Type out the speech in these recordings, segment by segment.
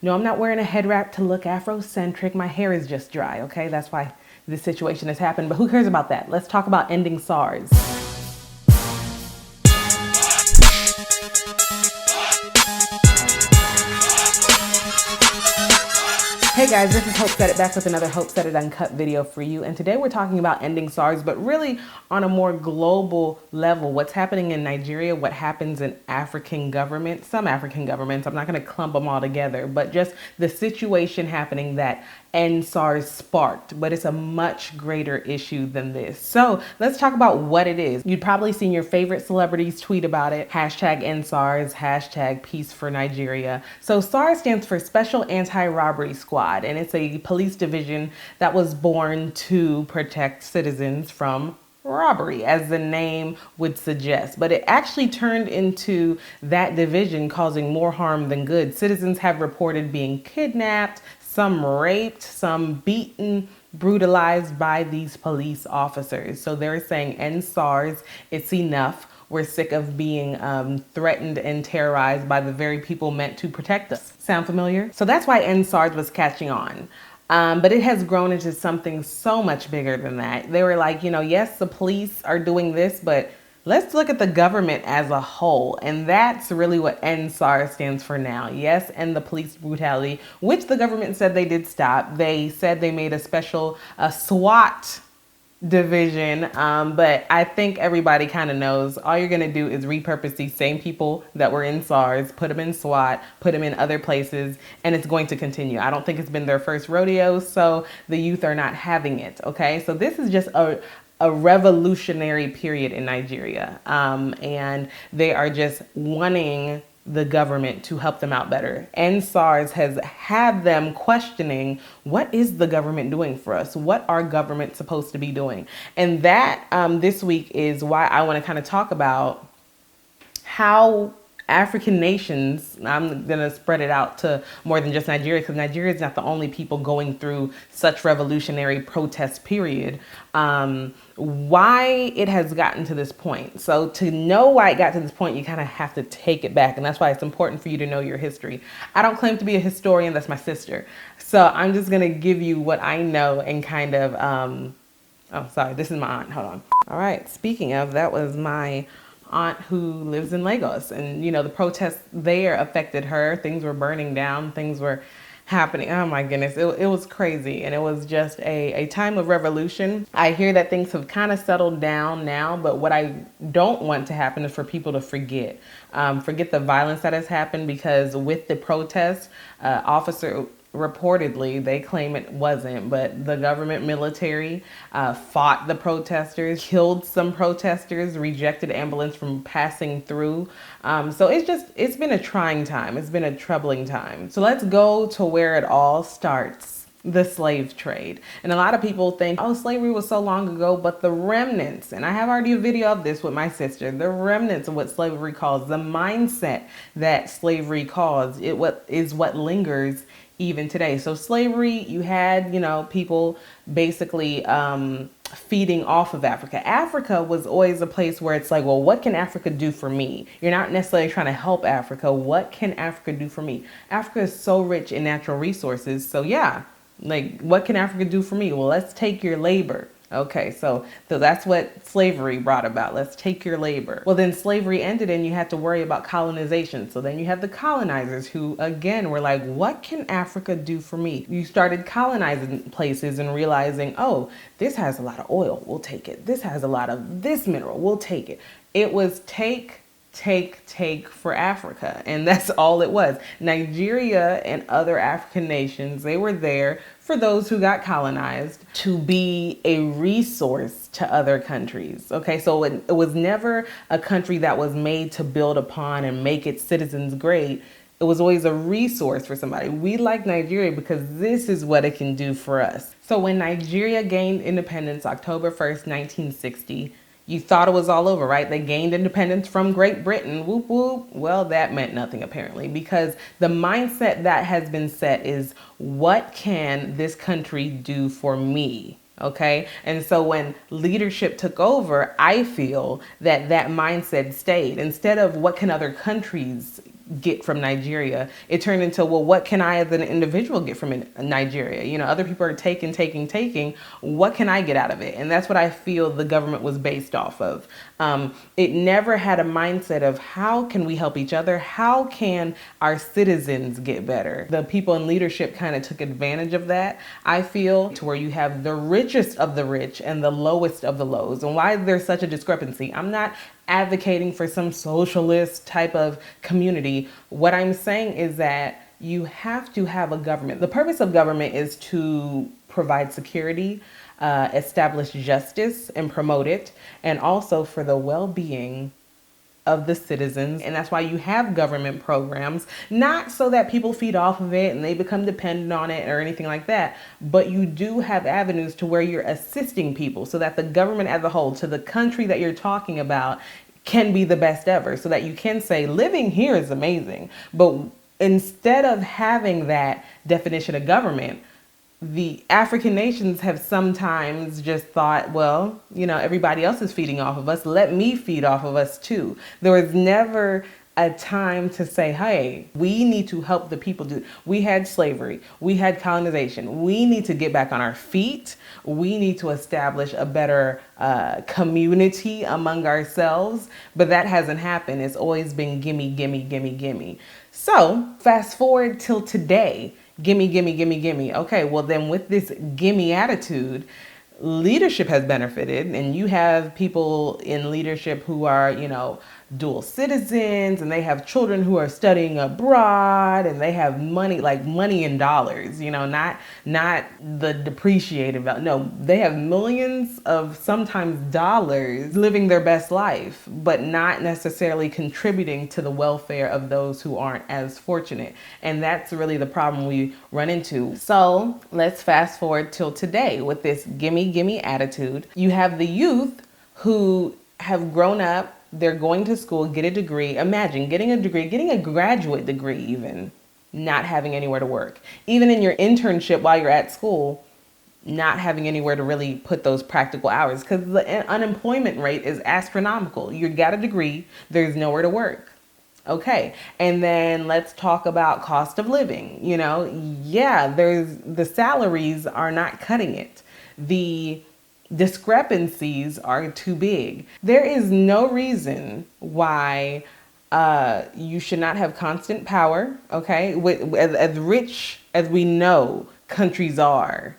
No, I'm not wearing a head wrap to look Afrocentric. My hair is just dry, okay? That's why this situation has happened. But who cares about that? Let's talk about ending SARS. Hey guys, this is Hope Said It back with another Hope Said It Uncut video for you. And today we're talking about ending SARS, but really on a more global level. What's happening in Nigeria, what happens in African governments, some African governments, I'm not going to clump them all together, but just the situation happening that end SARS sparked, but it's a much greater issue than this. So let's talk about what it is. You'd probably seen your favorite celebrities tweet about it. Hashtag end SARS, hashtag peace for Nigeria. So SARS stands for Special Anti-Robbery Squad, and it's a police division that was born to protect citizens from robbery, as the name would suggest. But it actually turned into that division causing more harm than good. Citizens have reported being kidnapped, some raped, some beaten, brutalized by these police officers. So they're saying end SARS, it's enough. We're sick of being threatened and terrorized by the very people meant to protect us. Sound familiar? So that's why end SARS was catching on. But it has grown into something so much bigger than that. They were like, yes, the police are doing this, but let's look at the government as a whole. And that's really what end SARS stands for now. Yes, and the police brutality, which the government said they did stop. They said they made a special SWAT division, but I think everybody kind of knows all you're going to do is repurpose these same people that were in SARS, put them in SWAT, put them in other places, and it's going to continue. I don't think it's been their first rodeo, so the youth are not having it, okay? So this is just a revolutionary period in Nigeria, and they are just wanting the government to help them out better. And SARS has had them questioning, what is the government doing for us? What are governments supposed to be doing? And that this week is why I want to kind of talk about how African nations, I'm going to spread it out to more than just Nigeria, because Nigeria is not the only people going through such revolutionary protest period, why it has gotten to this point. So to know why it got to this point, you kind of have to take it back. And that's why it's important for you to know your history. I don't claim to be a historian. That's my sister. So I'm just going to give you what I know and kind of, oh, sorry, this is my aunt. Hold on. All right. Speaking of, that was my aunt who lives in Lagos, and the protests there affected her. Things were burning down, things were happening. Oh my goodness, it was crazy, and it was just a time of revolution. I hear that things have kind of settled down now, but what I don't want to happen is for people to forget the violence that has happened, because with the protests, reportedly, they claim it wasn't, but the government military fought the protesters, killed some protesters, rejected ambulance from passing through. So it's been a trying time. It's been a troubling time. So let's go to where it all starts. The slave trade. And a lot of people think, oh, slavery was so long ago, but the remnants, and I have already a video of this with my sister, the remnants of what slavery caused, the mindset that slavery caused, is what lingers even today. So slavery, you had, people basically feeding off of Africa. Africa was always a place where it's like, well, what can Africa do for me? You're not necessarily trying to help Africa. What can Africa do for me? Africa is so rich in natural resources. So yeah, like, what can Africa do for me? Well, let's take your labor. Okay, so that's what slavery brought about. Let's take your labor. Well, then slavery ended and you had to worry about colonization. So then you have the colonizers who, again, were like, what can Africa do for me? You started colonizing places and realizing, oh, this has a lot of oil. We'll take it. This has a lot of this mineral. We'll take it. It was take for Africa. And that's all it was. Nigeria and other African nations, they were there for those who got colonized to be a resource to other countries. Okay, so it was never a country that was made to build upon and make its citizens great. It was always a resource for somebody. We like Nigeria because this is what it can do for us. So when Nigeria gained independence, October 1st, 1960, you thought it was all over, right? They gained independence from Great Britain. Whoop, whoop. Well, that meant nothing apparently, because the mindset that has been set is, what can this country do for me? Okay. And so when leadership took over, I feel that mindset stayed. Instead of what can other countries get from Nigeria. It turned into, well, what can I as an individual get from Nigeria? You know, other people are taking. What can I get out of it? And that's what I feel the government was based off of. It never had a mindset of how can we help each other? How can our citizens get better? The people in leadership kind of took advantage of that, I feel, to where you have the richest of the rich and the lowest of the lows. And why there's such a discrepancy? I'm not advocating for some socialist type of community. What I'm saying is that you have to have a government. The purpose of government is to provide security, establish justice and promote it, and also for the well-being of the citizens. And that's why you have government programs, not so that people feed off of it and they become dependent on it or anything like that, but you do have avenues to where you're assisting people so that the government as a whole, to the country that you're talking about, can be the best ever, so that you can say living here is amazing. But instead of having that definition of government, the African nations have sometimes just thought, well, you know, everybody else is feeding off of us. Let me feed off of us too. There was never a time to say, hey, we need to help the people do. We had slavery. We had colonization. We need to get back on our feet. We need to establish a better community among ourselves. But that hasn't happened. It's always been gimme, gimme, gimme, gimme. So fast forward till today. Gimme, gimme, gimme, gimme. Okay, well then with this gimme attitude, leadership has benefited, and you have people in leadership who are, you know, dual citizens, and they have children who are studying abroad, and they have money, like money in dollars, you know, not the depreciated value. No, they have millions of sometimes dollars living their best life, but not necessarily contributing to the welfare of those who aren't as fortunate. And that's really the problem we run into. So let's fast forward till today with this gimme, gimme attitude. You have the youth who have grown up. They're going to school, get a degree. Imagine getting a degree, getting a graduate degree even, not having anywhere to work. Even in your internship while you're at school, not having anywhere to really put those practical hours, because the unemployment rate is astronomical. You got a degree, there's nowhere to work. Okay, and then let's talk about cost of living. You know, yeah, the salaries are not cutting it. The discrepancies are too big. There is no reason why you should not have constant power, okay? As rich as we know countries are,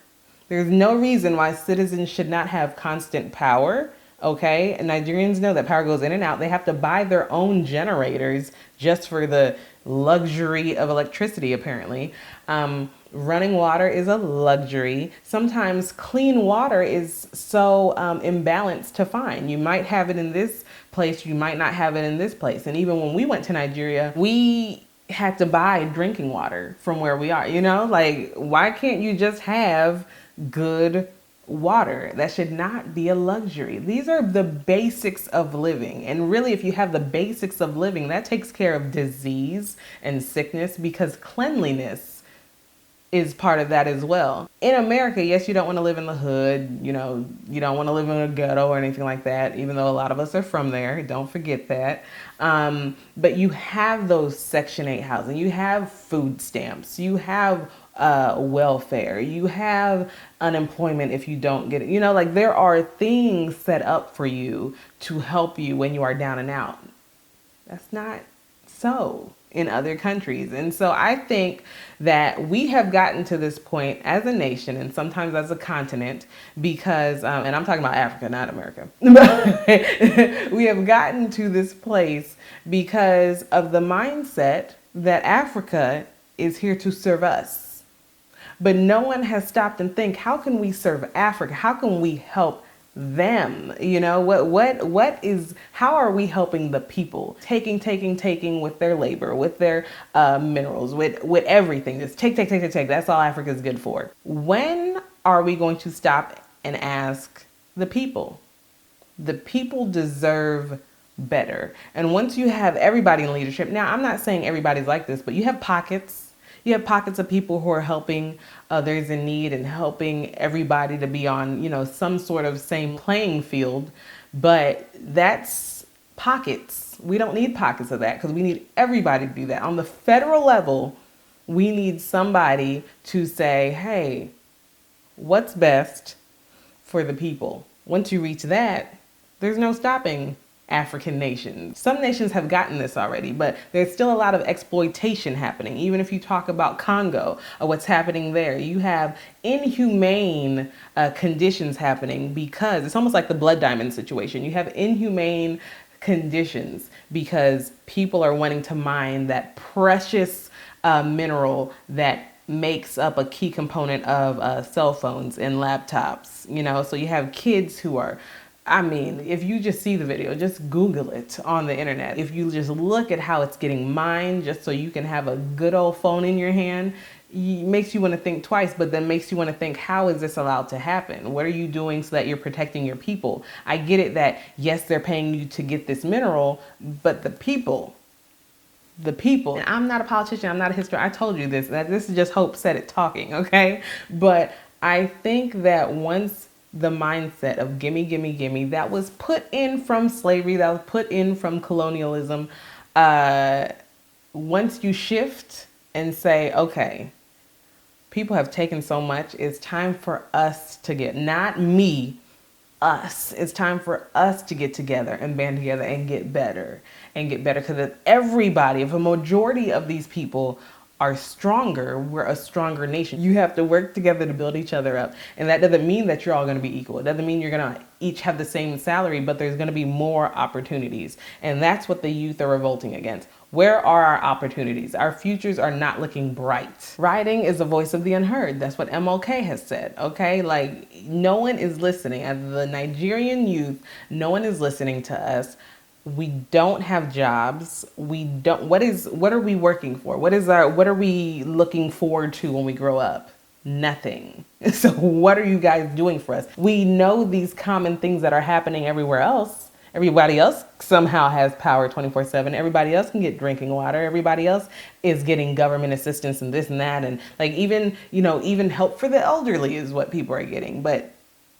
there's no reason why citizens should not have constant power, okay? And Nigerians know that power goes in and out. They have to buy their own generators just for the luxury of electricity, apparently. Running water is a luxury. Sometimes clean water is so imbalanced to find. You might have it in this place, you might not have it in this place. And even when we went to Nigeria, we had to buy drinking water from where we are. You know, like, why can't you just have good water? That should not be a luxury. These are the basics of living. And really, if you have the basics of living, that takes care of disease and sickness, because cleanliness is part of that as well. In America, yes, you don't want to live in the hood, you know, you don't want to live in a ghetto or anything like that, even though a lot of us are from there. Don't forget that. But you have those Section 8 housing, you have food stamps, you have welfare, you have unemployment if you don't get it. You know, like, there are things set up for you to help you when you are down and out. That's not so in other countries. And so I think that we have gotten to this point as a nation, and sometimes as a continent, because, and I'm talking about Africa, not America, we have gotten to this place because of the mindset that Africa is here to serve us. But no one has stopped and think, how can we serve Africa? How can we help them? You know, how are we helping the people? Taking with their labor, with their minerals, with everything. Just take. That's all Africa is good for. When are we going to stop and ask the people? The people deserve better. And once you have everybody in leadership, now I'm not saying everybody's like this, but you have pockets. You have pockets of people who are helping others in need and helping everybody to be on, you know, some sort of same playing field. But that's pockets. We don't need pockets of that because we need everybody to do that. On the federal level, we need somebody to say, hey, what's best for the people? Once you reach that, there's no stopping African nations. Some nations have gotten this already, but there's still a lot of exploitation happening. Even if you talk about Congo or what's happening there, you have inhumane conditions happening because it's almost like the blood diamond situation. You have inhumane conditions because people are wanting to mine that precious mineral that makes up a key component of cell phones and laptops, you know. So you have kids who are, I mean, if you just see the video, just Google it on the internet. If you just look at how it's getting mined just so you can have a good old phone in your hand, makes you want to think twice, but then makes you want to think, how is this allowed to happen? What are you doing so that you're protecting your people? I get it that, yes, they're paying you to get this mineral, but the people, and I'm not a politician, I'm not a historian, I told you this, that this is just Hope Said It talking, okay? But I think that once the mindset of gimme, gimme, gimme, that was put in from slavery, that was put in from colonialism, once you shift and say, okay, people have taken so much, it's time for us to get, not me, us. It's time for us to get together and band together and get better. Because if everybody, if a majority of these people are stronger, we're a stronger nation. You have to work together to build each other up. And that doesn't mean that you're all going to be equal. It doesn't mean you're going to each have the same salary, but there's going to be more opportunities. And that's what the youth are revolting against. Where are our opportunities? Our futures are not looking bright. Rioting is the voice of the unheard. That's what MLK has said, okay? Like, no one is listening. As the Nigerian youth, no one is listening to us. We don't have jobs. We don't, what are we working for? What are we looking forward to when we grow up? Nothing. So what are you guys doing for us? We know these common things that are happening everywhere else. Everybody else somehow has power 24/7. Everybody else can get drinking water. Everybody else is getting government assistance and this and that. And like even help for the elderly is what people are getting. But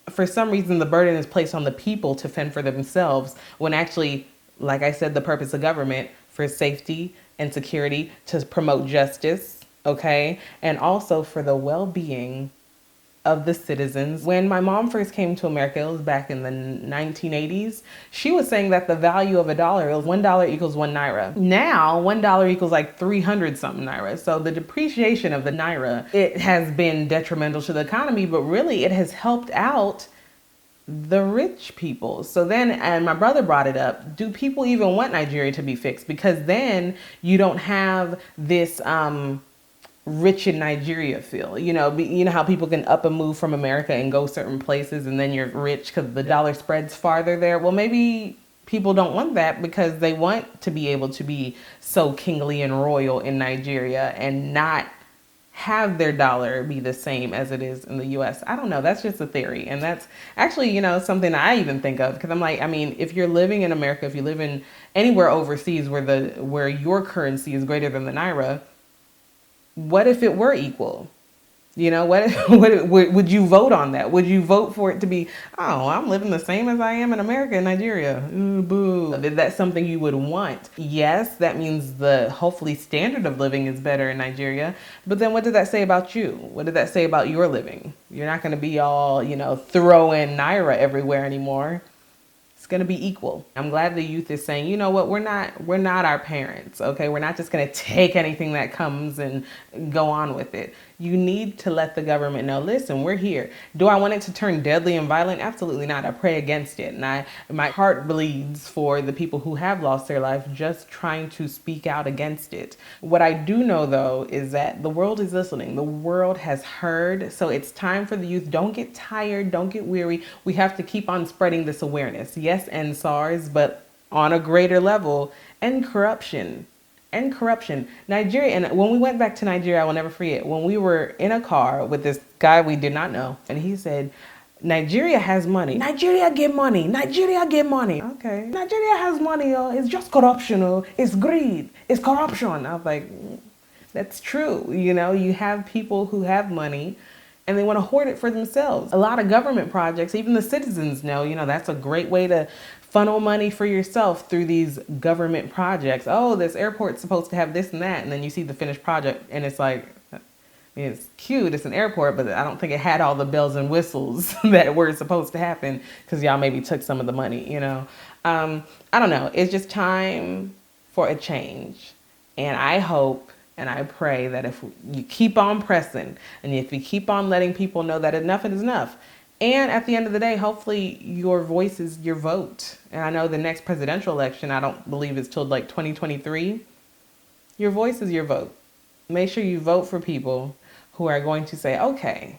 for some reason, the burden is placed on the people to fend for themselves when actually, like I said, the purpose of government for safety and security, to promote justice, okay? And also for the well-being of the citizens. When my mom first came to America, it was back in the 1980s, she was saying that the value of $1 is $1 equals 1 naira. Now, $1 equals like 300 something naira. So the depreciation of the naira, it has been detrimental to the economy, but really it has helped out the rich people. So then, and my brother brought it up, do people even want Nigeria to be fixed? Because then you don't have this, rich in Nigeria feel. You know how people can up and move from America and go certain places and then you're rich because the dollar spreads farther there. Well, maybe people don't want that because they want to be able to be so kingly and royal in Nigeria and not have their dollar be the same as it is in the US. I don't know. That's just a theory. And that's actually, something I even think of because I'm like, I mean, if you're living in America, if you live in anywhere overseas where your currency is greater than the naira, what if it were equal? What would you vote on that? Would you vote for it to be, oh, I'm living the same as I am in America and Nigeria? Ooh, boo. Is that something you would want? Yes, that means the hopefully standard of living is better in Nigeria. But then what did that say about you? What did that say about your living? You're not going to be all, throwing naira everywhere anymore. It's going to be equal. I'm glad the youth is saying, you know what, we're not our parents, okay? We're not just going to take anything that comes and go on with it. You need to let the government know, listen, we're here. Do I want it to turn deadly and violent? Absolutely not. I pray against it. And my heart bleeds for the people who have lost their life just trying to speak out against it. What I do know, though, is that the world is listening. The world has heard. So it's time for the youth. Don't get tired. Don't get weary. We have to keep on spreading this awareness. Yes, and SARS, but on a greater level, and corruption. Nigeria, and when we went back to Nigeria, I will never forget, when we were in a car with this guy we did not know, and he said, Nigeria has money. Nigeria get money. Nigeria get money. Okay. Nigeria has money, it's just corruption, it's greed, it's corruption. I was like, that's true. You have people who have money and they want to hoard it for themselves. A lot of government projects, even the citizens know, that's a great way to funnel money for yourself through these government projects. Oh, this airport's supposed to have this and that. And then you see the finished project and it's like, it's cute, it's an airport, but I don't think it had all the bells and whistles that were supposed to happen because y'all maybe took some of the money, I don't know. It's just time for a change. And I hope and I pray that if you keep on pressing and if you keep on letting people know that enough is enough, and at the end of the day, hopefully your voice is your vote. And I know the next presidential election, I don't believe it's till like 2023. Your voice is your vote. Make sure you vote for people who are going to say, okay,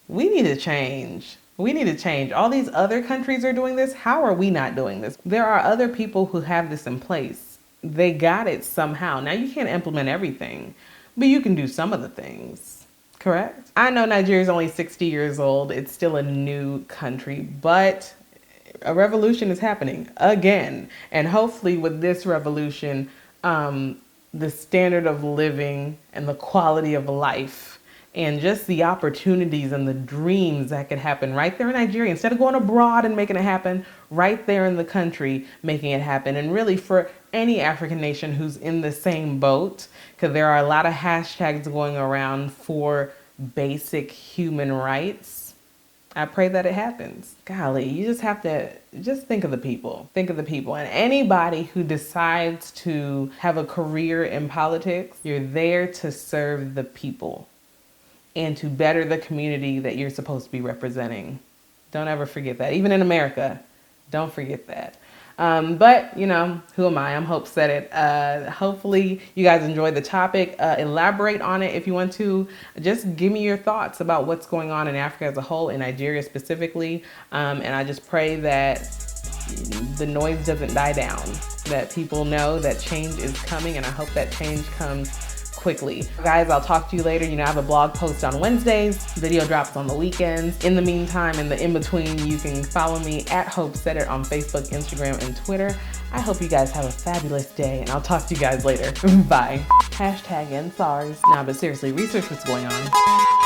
we need to change. We need to change. All these other countries are doing this. How are we not doing this? There are other people who have this in place. They got it somehow. Now you can't implement everything, but you can do some of the things, correct? I know Nigeria is only 60 years old. It's still a new country, but a revolution is happening again. And hopefully with this revolution, the standard of living and the quality of life and just the opportunities and the dreams that could happen right there in Nigeria, instead of going abroad and making it happen, right there in the country, making it happen. And really for any African nation who's in the same boat, because there are a lot of hashtags going around for basic human rights, I pray that it happens. Golly, you just have to just think of the people. Think of the people. And anybody who decides to have a career in politics, you're there to serve the people and to better the community that you're supposed to be representing. Don't ever forget that. Even in America, don't forget that. But, who am I? I'm Hope Said It. Hopefully you guys enjoyed the topic. Elaborate on it if you want to. Just give me your thoughts about what's going on in Africa as a whole, in Nigeria specifically. And I just pray that the noise doesn't die down, that people know that change is coming, and I hope that change comes quickly. Guys, I'll talk to you later. I have a blog post on Wednesdays. Video drops on the weekends. In the meantime, in the in-between, you can follow me at Hope Said It on Facebook, Instagram, and Twitter. I hope you guys have a fabulous day, and I'll talk to you guys later. Bye. Hashtag end SARS. Nah, but seriously, research what's going on.